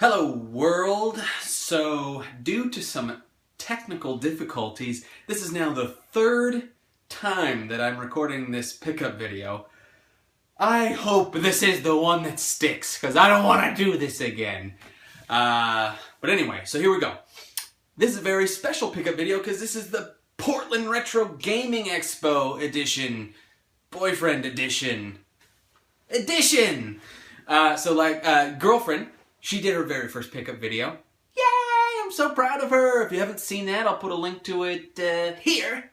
Hello world! So, due to some technical difficulties, this is now the third time that I'm recording this pickup video. I hope this is the one that sticks, because I don't want to do this again. But anyway, so here we go. This is a very special pickup video because this is the Portland Retro Gaming Expo edition. Boyfriend edition. Girlfriend, she did her very first pickup video. Yay! I'm so proud of her. If you haven't seen that, I'll put a link to it here.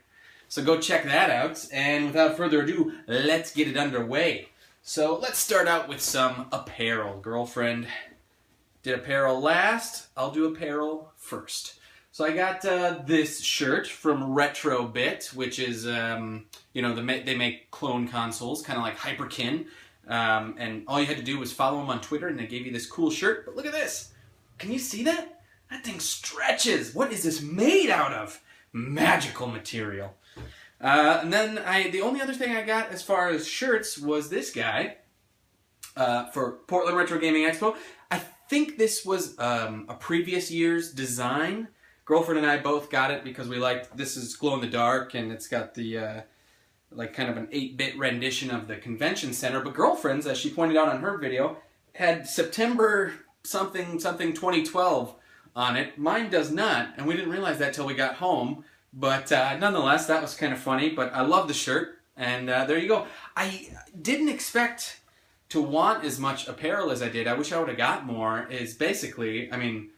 So go check that out. And without further ado, let's get it underway. So let's start out with some apparel. Girlfriend did apparel last. I'll do apparel first. So I got this shirt from Retrobit, which is, you know, they make clone consoles, kind of like Hyperkin. And all you had to do was follow them on Twitter and they gave you this cool shirt. But look at this. Can you see that? That thing stretches. What is this made out of? Magical material. And then the only other thing I got as far as shirts was this guy for Portland Retro Gaming Expo. I think this was a previous year's design. Girlfriend and I both got it because we liked, this is glow in the dark and it's got the like kind of an 8-bit rendition of the convention center. But Girlfriend's, as she pointed out on her video, had September something 2012 on it. Mine does not, and we didn't realize that till we got home. But nonetheless, that was kind of funny. But I love the shirt, and there you go. I didn't expect to want as much apparel as I did. I wish I would have got more. Is basically, I mean,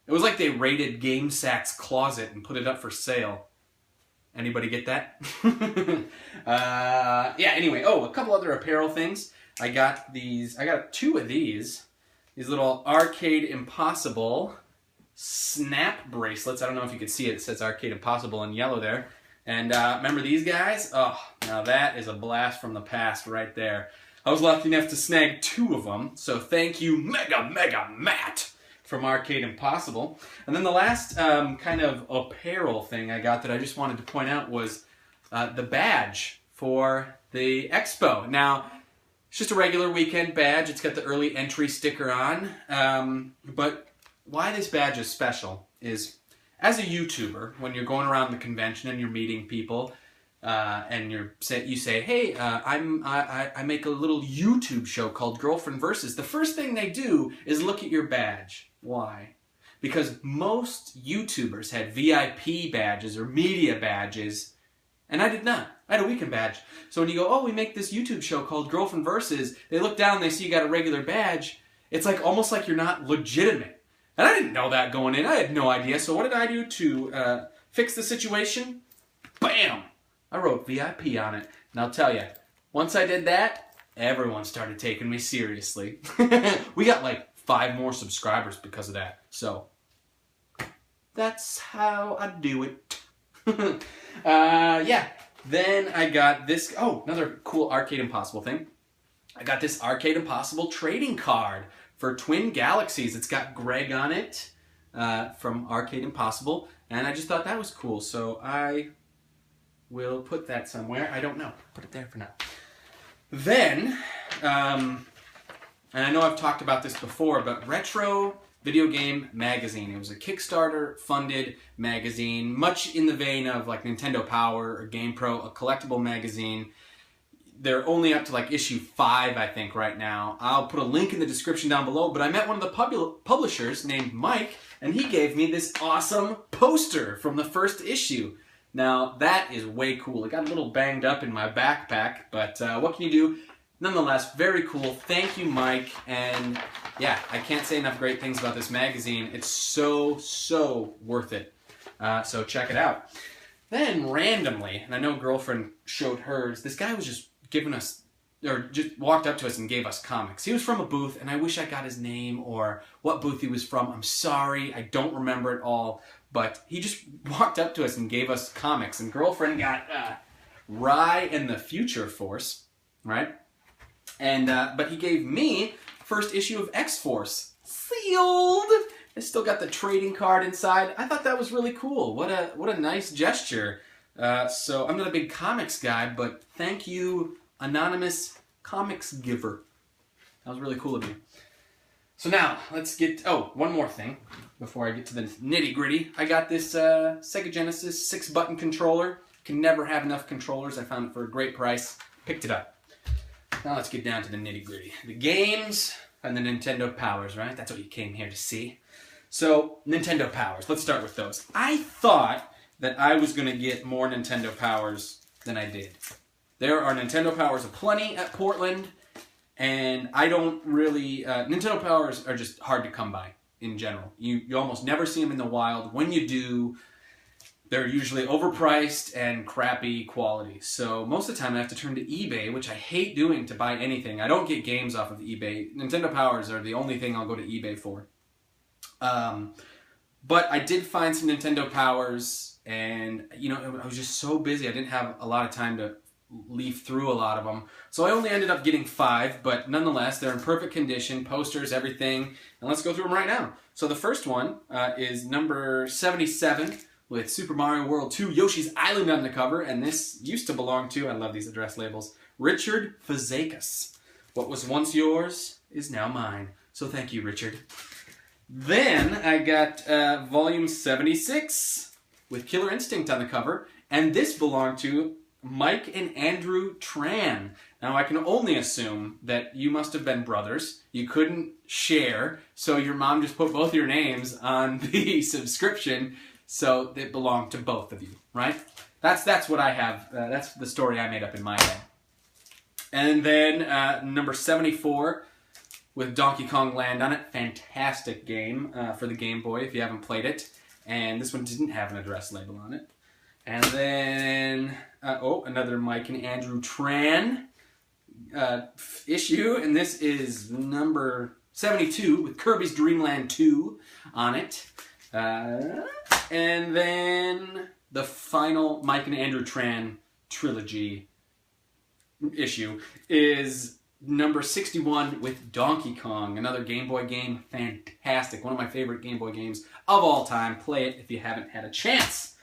it was like they raided GameSack's closet and put it up for sale. Anybody get that? Yeah, anyway. Oh, a couple other apparel things. I got two of these. These little Arcade Impossible snap bracelets. I don't know if you can see it. It says Arcade Impossible in yellow there. And remember these guys? Oh, now that is a blast from the past right there. I was lucky enough to snag two of them. So thank you, Mega Matt, from Arcade Impossible. And then the last kind of apparel thing I got that I just wanted to point out was the badge for the expo. Now, it's just a regular weekend badge. It's got the early entry sticker on. But why this badge is special is, as a YouTuber, when you're going around the convention and you're meeting people, and you say, hey, I make a little YouTube show called GirlfriendVS. The first thing they do is look at your badge. Why? Because most YouTubers had VIP badges or media badges, and I did not. I had a weekend badge. So when you go, oh, we make this YouTube show called GirlfriendVS, they look down and they see you got a regular badge. It's like almost like you're not legitimate. And I didn't know that going in. I had no idea. So what did I do to fix the situation? Bam! I wrote VIP on it. And I'll tell you, once I did that, everyone started taking me seriously. We got like 5 more subscribers because of that. So, that's how I do it. Yeah. Then I got this, oh, another cool Arcade Impossible thing. I got this Arcade Impossible trading card for Twin Galaxies. It's got Greg on it from Arcade Impossible. And I just thought that was cool. So I will put that somewhere. I don't know. Put it there for now. Then, and I know I've talked about this before, but Retro Video Game Magazine. It was a Kickstarter-funded magazine, much in the vein of like Nintendo Power or GamePro, a collectible magazine. They're only up to like issue 5, I think, right now. I'll put a link in the description down below, but I met one of the publishers named Mike, and he gave me this awesome poster from the first issue. Now, that is way cool. It got a little banged up in my backpack, but what can you do? Nonetheless, very cool. Thank you, Mike. And yeah, I can't say enough great things about this magazine. It's so worth it. So check it out. Then randomly, and I know Girlfriend showed hers, this guy was just giving us, or just walked up to us and gave us comics. He was from a booth, and I wish I got his name or what booth he was from. I'm sorry, I don't remember it all. But he just walked up to us and gave us comics. And Girlfriend got Rye and the Future Force, right? And but he gave me first issue of X-Force, sealed. I still got the trading card inside. I thought that was really cool. What a nice gesture. So I'm not a big comics guy, but thank you, anonymous comics giver. That was really cool of you. So now, let's get... Oh, one more thing before I get to the nitty-gritty. I got this Sega Genesis 6-button controller. Can never have enough controllers. I found it for a great price. Picked it up. Now let's get down to the nitty-gritty. The games and the Nintendo Powers, right? That's what you came here to see. So, Nintendo Powers. Let's start with those. I thought that I was going to get more Nintendo Powers than I did. There are Nintendo Powers aplenty at Portland. And I don't really... Nintendo Powers are just hard to come by, in general. You almost never see them in the wild. When you do, they're usually overpriced and crappy quality. So most of the time I have to turn to eBay, which I hate doing to buy anything. I don't get games off of eBay. Nintendo Powers are the only thing I'll go to eBay for. But I did find some Nintendo Powers, and you know, I was just so busy. I didn't have a lot of time to leaf through a lot of them. So I only ended up getting 5, but nonetheless, they're in perfect condition, posters, everything. And let's go through them right now. So the first one is number 77 with Super Mario World 2 Yoshi's Island on the cover. And this used to belong to, I love these address labels, Richard Fazekas. What was once yours is now mine. So thank you, Richard. Then I got volume 76 with Killer Instinct on the cover. And this belonged to Mike and Andrew Tran. Now, I can only assume that you must have been brothers. You couldn't share, so your mom just put both your names on the subscription, so it belonged to both of you, right? That's what I have. That's the story I made up in my head. And then number 74 with Donkey Kong Land on it. Fantastic game for the Game Boy if you haven't played it. And this one didn't have an address label on it. And then, another Mike and Andrew Tran issue, and this is number 72 with Kirby's Dream Land 2 on it. And then the final Mike and Andrew Tran trilogy issue is number 61 with Donkey Kong, another Game Boy game. Fantastic. One of my favorite Game Boy games of all time. Play it if you haven't had a chance.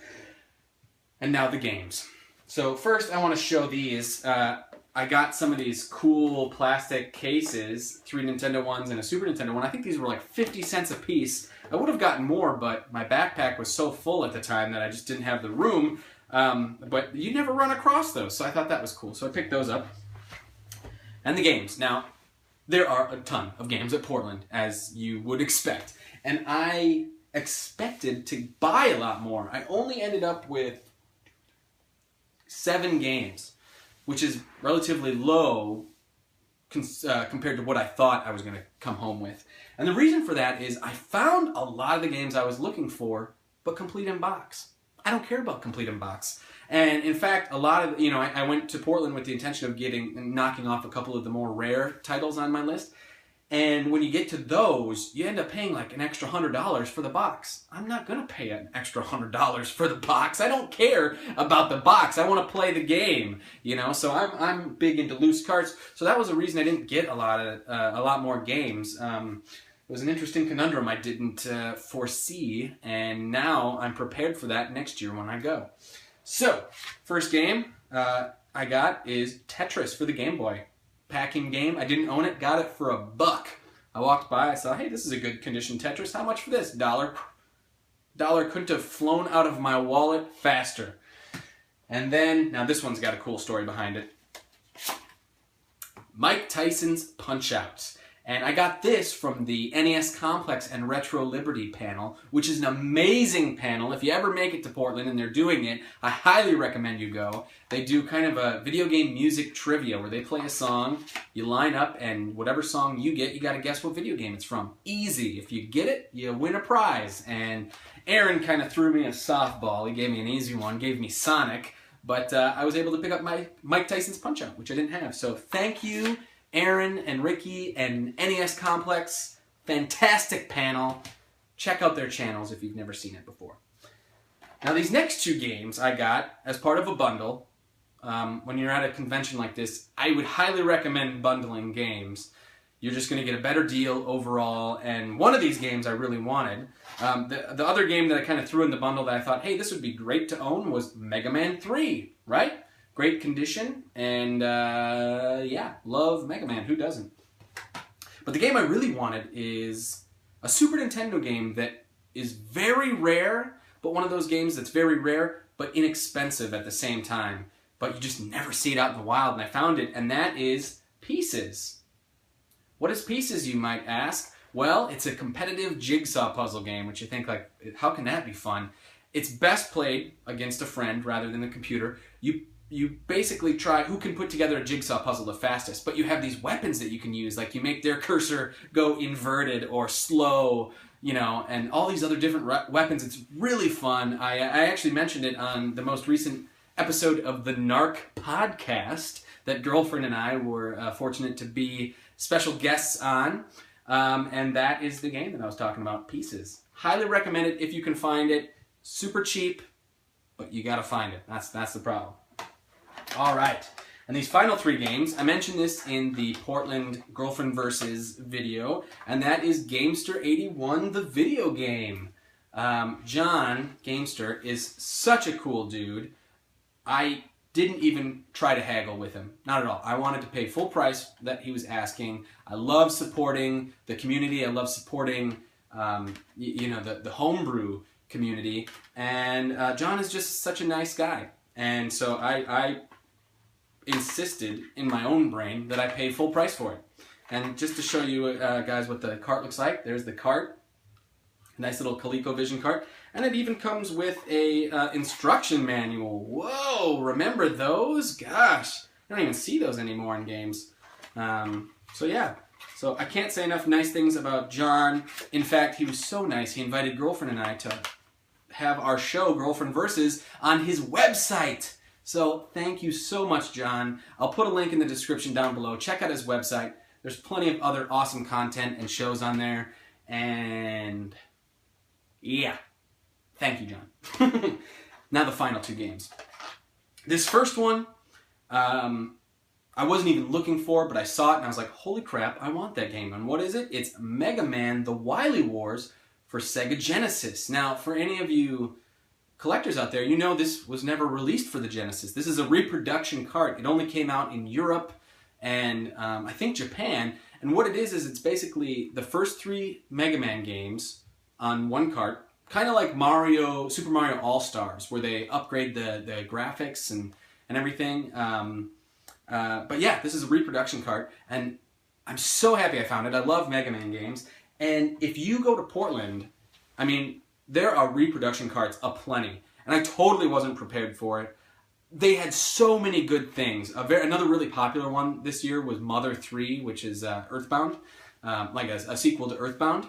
And now the games. So first I want to show these. I got some of these cool plastic cases, 3 Nintendo ones and a Super Nintendo one. I think these were like 50 cents a piece. I would have gotten more, but my backpack was so full at the time that I just didn't have the room. But you never run across those, so I thought that was cool. So I picked those up. And the games. Now, there are a ton of games at Portland, as you would expect. And I expected to buy a lot more. I only ended up with 7 games, which is relatively low compared to what I thought I was going to come home with. And the reason for that is I found a lot of the games I was looking for, but complete in box. I don't care about complete in box. And in fact, a lot of, I went to Portland with the intention of knocking off a couple of the more rare titles on my list. And when you get to those, you end up paying like an extra $100 for the box. I'm not going to pay an extra $100 for the box. I don't care about the box. I want to play the game, So I'm big into loose carts. So that was the reason I didn't get a lot more games. It was an interesting conundrum I didn't foresee, and now I'm prepared for that next year when I go. So, first game I got is Tetris for the Game Boy. Packing game. I didn't own it, got it for $1. I walked by, I saw, hey, this is a good condition Tetris. How much for this? $1. Dollar couldn't have flown out of my wallet faster. And then, now this one's got a cool story behind it. Mike Tyson's Punchout. And I got this from the NESComplex and Retro Liberty panel, which is an amazing panel. If you ever make it to Portland and they're doing it, I highly recommend you go. They do kind of a video game music trivia where they play a song, you line up, and whatever song you get, you got to guess what video game it's from. Easy. If you get it, you win a prize. And Aaron kind of threw me a softball. He gave me an easy one, gave me Sonic, but I was able to pick up my Mike Tyson's Punch-Out, which I didn't have. So thank you, Aaron and Ricky and NESComplex. Fantastic panel. Check out their channels if you've never seen it before. Now these next 2 games I got as part of a bundle. When you're at a convention like this, I would highly recommend bundling games. You're just going to get a better deal overall, and one of these games I really wanted. The other game that I kind of threw in the bundle that I thought, hey, this would be great to own was Megaman 3, right? Great condition, and yeah, love Megaman. Who doesn't? But the game I really wanted is a Super Nintendo game that is very rare, but one of those games that's very rare, but inexpensive at the same time. But you just never see it out in the wild, and I found it, and that is Pieces. What is Pieces, you might ask? Well, it's a competitive jigsaw puzzle game, which you think, like, how can that be fun? It's best played against a friend rather than the computer. You basically try who can put together a jigsaw puzzle the fastest, but you have these weapons that you can use, like you make their cursor go inverted or slow, you know, and all these other different weapons. It's really fun. I actually mentioned it on the most recent episode of the N.A.R.C podcast that Girlfriend and I were fortunate to be special guests on, and that is the game that I was talking about, Pieces. Highly recommend it if you can find it. Super cheap, but you gotta find it. That's the problem. All right, and these final 3 games, I mentioned this in the Portland GirlfriendVS video, and that is Gamester81, the video game. John Gamester is such a cool dude. I didn't even try to haggle with him. Not at all. I wanted to pay full price that he was asking. I love supporting the community. I love supporting, you know, the homebrew community. And John is just such a nice guy. And so I insisted in my own brain that I pay full price for it. And just to show you guys what the cart looks like, there's the cart. Nice little ColecoVision cart. And it even comes with a instruction manual. Whoa, remember those? Gosh, I don't even see those anymore in games. So yeah, so I can't say enough nice things about John. In fact, he was so nice, he invited Girlfriend and I to have our show, GirlfriendVS, on his website. So thank you so much, John. I'll put a link in the description down below. Check out his website. There's plenty of other awesome content and shows on there. And yeah, thank you, John. Now the final 2 games. This first one, I wasn't even looking for, but I saw it and I was like, holy crap, I want that game. And what is it? It's Megaman, the Wily Wars for Sega Genesis. Now, for any of you collectors out there, you know this was never released for the Genesis. This is a reproduction cart. It only came out in Europe and I think Japan. And what it is it's basically the first 3 Mega Man games on one cart, kind of like Super Mario All-Stars, where they upgrade the graphics and everything. But yeah, this is a reproduction cart, and I'm so happy I found it. I love Mega Man games. And if you go to Portland, I mean, there are reproduction carts aplenty, and I totally wasn't prepared for it. They had so many good things. Another really popular one this year was Mother 3, which is Earthbound, like a sequel to Earthbound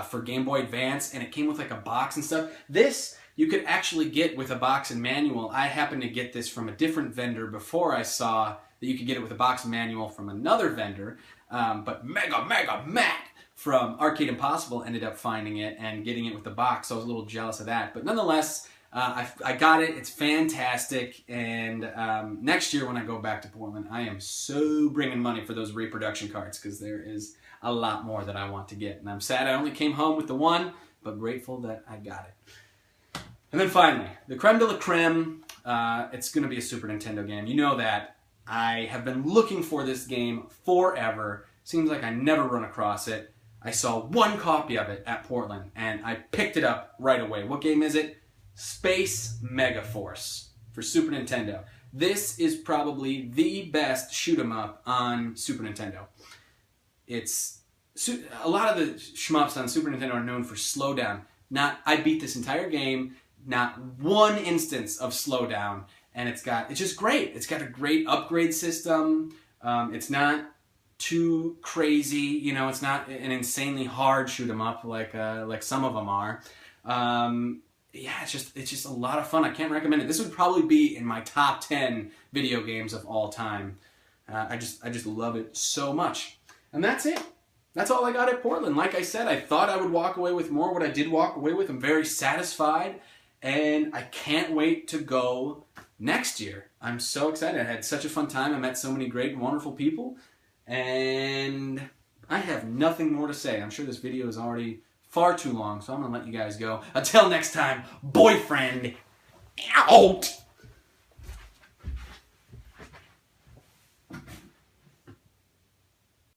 for Game Boy Advance, and it came with like a box and stuff. This you could actually get with a box and manual. I happened to get this from a different vendor before I saw that you could get it with a box and manual from another vendor, but Mega Matt from Arcade Impossible ended up finding it and getting it with the box, so I was a little jealous of that. But nonetheless, I got it. It's fantastic, and next year when I go back to Portland, I am so bringing money for those reproduction carts because there is a lot more that I want to get. And I'm sad I only came home with the one, but grateful that I got it. And then finally, the creme de la creme, it's going to be a Super Nintendo game. You know that. I have been looking for this game forever. Seems like I never run across it. I saw one copy of it at Portland, and I picked it up right away. What game is it? Space Megaforce for Super Nintendo. This is probably the best shoot-'em-up on Super Nintendo. A lot of the shmups on Super Nintendo are known for slowdown. I beat this entire game, not one instance of slowdown, and it's just great. It's got a great upgrade system. It's not too crazy, you know. It's not an insanely hard shoot-'em-up like some of them are. Yeah, it's just a lot of fun. I can't recommend it. This would probably be in my top 10 video games of all time. I just love it so much. And that's it. That's all I got at Portland. Like I said, I thought I would walk away with more. What I did walk away with, I'm very satisfied. And I can't wait to go next year. I'm so excited. I had such a fun time. I met so many great and wonderful people. And I have nothing more to say. I'm sure this video is already far too long, so I'm going to let you guys go. Until next time, boyfriend out!